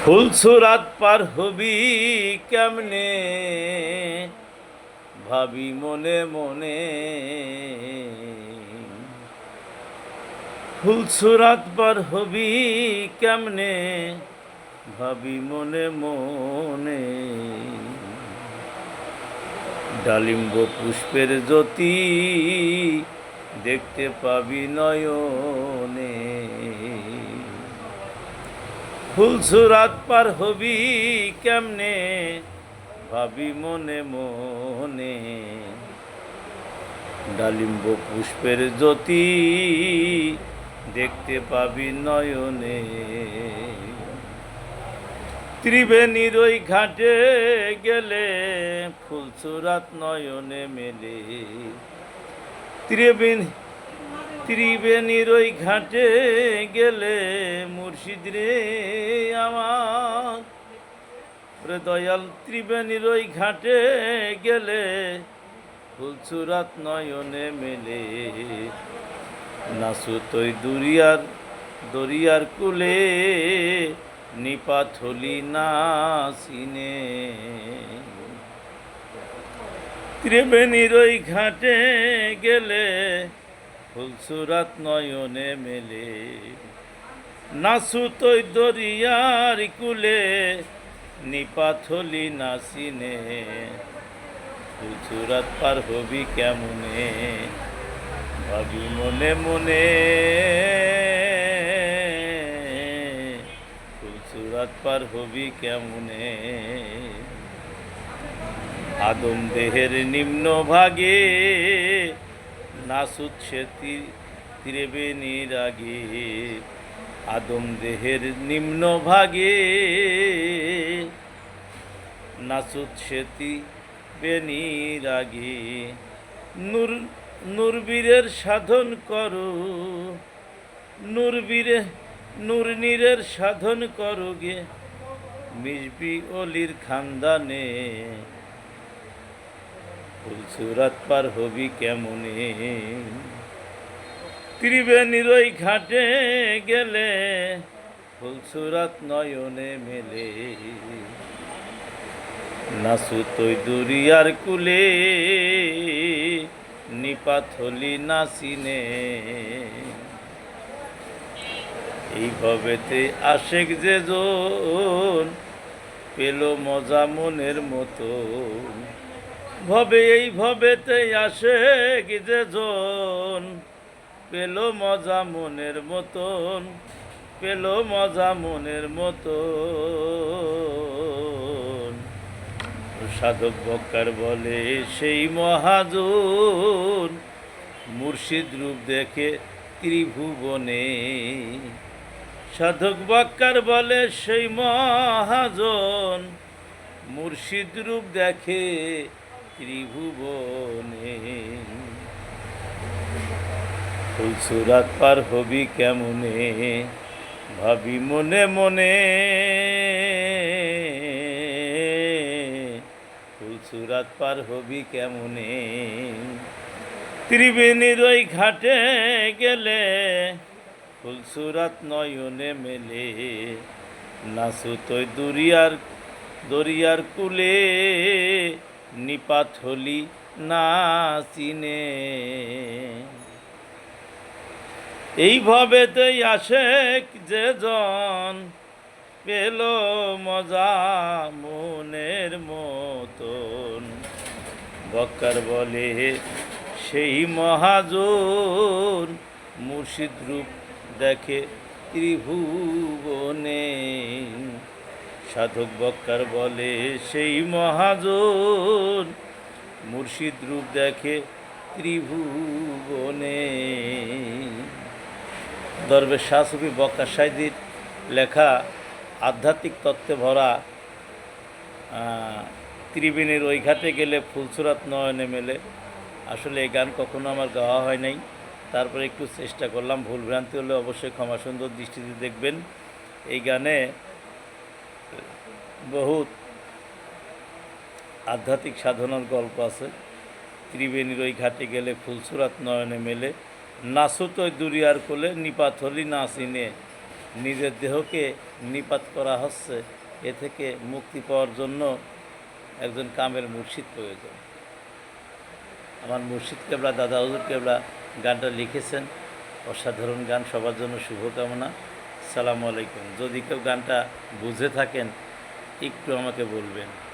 ফুলসুরাত পার হবি কেমনে, ভাবি মনে মনে। ফুলসুরাত পার হবি কেমনে, ভাবি মনে মনে। ডালিম্ব পুষ্পের জ্যোতি দেখতে পাবি নয়নে। ফুলসুরাত পার হবি কেমনে, ভাবি মনে মনে। ডালিম্ব পুষ্পের জ্যোতি দেখতে পাবি নয়নে। ত্রিবেণীর ওই ঘাটে গেলে ফুলসুরাত নয়নে মেলে। ত্রিবেণীর ওই ঘাটে গেলে মুর্শিদ রে আমার দয়াল। ত্রিবেণীর ওই ঘাটে গেলে ফুলসুরাত নয়নে মেলে। নাসু তৈ দরিয়ার কুলে নিপাত হলি নাসিনে। ত্রিবেণীর ওই ঘাটে গেলে ফুলসুরাত নয়নে মেলে। নাসু তৈ দরিয়ার কুলে নিপাত হলি নাসিনে। ফুলসুরাত পার হবি কেমনে, ভাবি মনে মনে। ফুলসুরাত পার হবি কেমনে। আদম দেহের নিম্ন ভাগে নাসুত সে ত্রিবেণীর আগে। আদম দেহের নিম্ন ভাগে নাসুত সে ত্রিবেণীর আগে। নূরবীরের সাধন করো, নূরনীরের সাধন করো গে মিসবি অলির খানদানে। ফুলসুরাত পার হবি কেমনে। ত্রিবেণীর ওই ঘাটে গেলে ফুলসুরাত নয়নে মেলে। নাসু তৈ দরিয়ার কুলে নিপাত হলি নাসিনে। এই ভবেতে আশেক যে জন পেল মজা মনের মতো। এই ভবেতে আশেক যে জন পেল মজা মনের মতন। পেল মজা মনের মতন। সাধক বক্কার বলে সেই মহাজন মুর্শিদ রূপ দেখে ত্রিভুবনে। সাধক বক্কার বলে সেই মহাজন মুর্শিদ রূপ দেখে ত্রিভুবনে। ফুলসুরাত পার হবি কেমনে, ভাবি মনে মনে। ফুলসুরাত পার হবি কেমনে। ত্রিবেণীর ওই ঘাটে গেলে ফুলসুরাত নয়নে মেলে। নাসু তৈ দরিয়ার কুলে নিপাত হলি নাসিনে। এই ভবেতেই আশেক যে জন পেল মজা মনের মতন। বক্কার বলে সেই মহাজন মুর্শিদ রূপ দেখে ত্রিভুবনে। সাধক বক্কার বলে সেই মহাজন মুর্শিদ রূপ দেখে ত্রিভুবনে। দরবেশ শাহ সুফি বক্কার সাইদির লেখা আধ্যাত্মিক তত্ত্বে ভরা ত্রিবেণীর ওই ঘাটে গেলে ফুলসুরাত নয়নে মেলে। আসলে এই গান কখনো আমার গাওয়া হয় নাই, তারপরে একটু চেষ্টা করলাম। ভুলভ্রান্তি হলে অবশ্যই ক্ষমা সুন্দর দৃষ্টিতে দেখবেন। এই গানে বহুত আধ্যাত্মিক সাধনার গল্প আছে। ত্রিবেণীর ওই ঘাটে গেলে ফুলসুরাত নয়নে মেলে। নাসু তৈ দরিয়ার কোলে নিপাত হলি নাসিনে। নিজের দেহকে নিপাত করা হচ্ছে, এ থেকে মুক্তি পাওয়ার জন্য একজন কামেল মুর্শিদ প্রয়োজন। আমার মুর্শিদ কেবলা, দাদা হুজুর কেবলা গানটা লিখেছেন। অসাধারণ গান, সবার জন্য শুভকামনা। সালামু আলাইকুম। যদি কেউ গানটা বুঝে থাকেন একটু আমাকে বলবেন।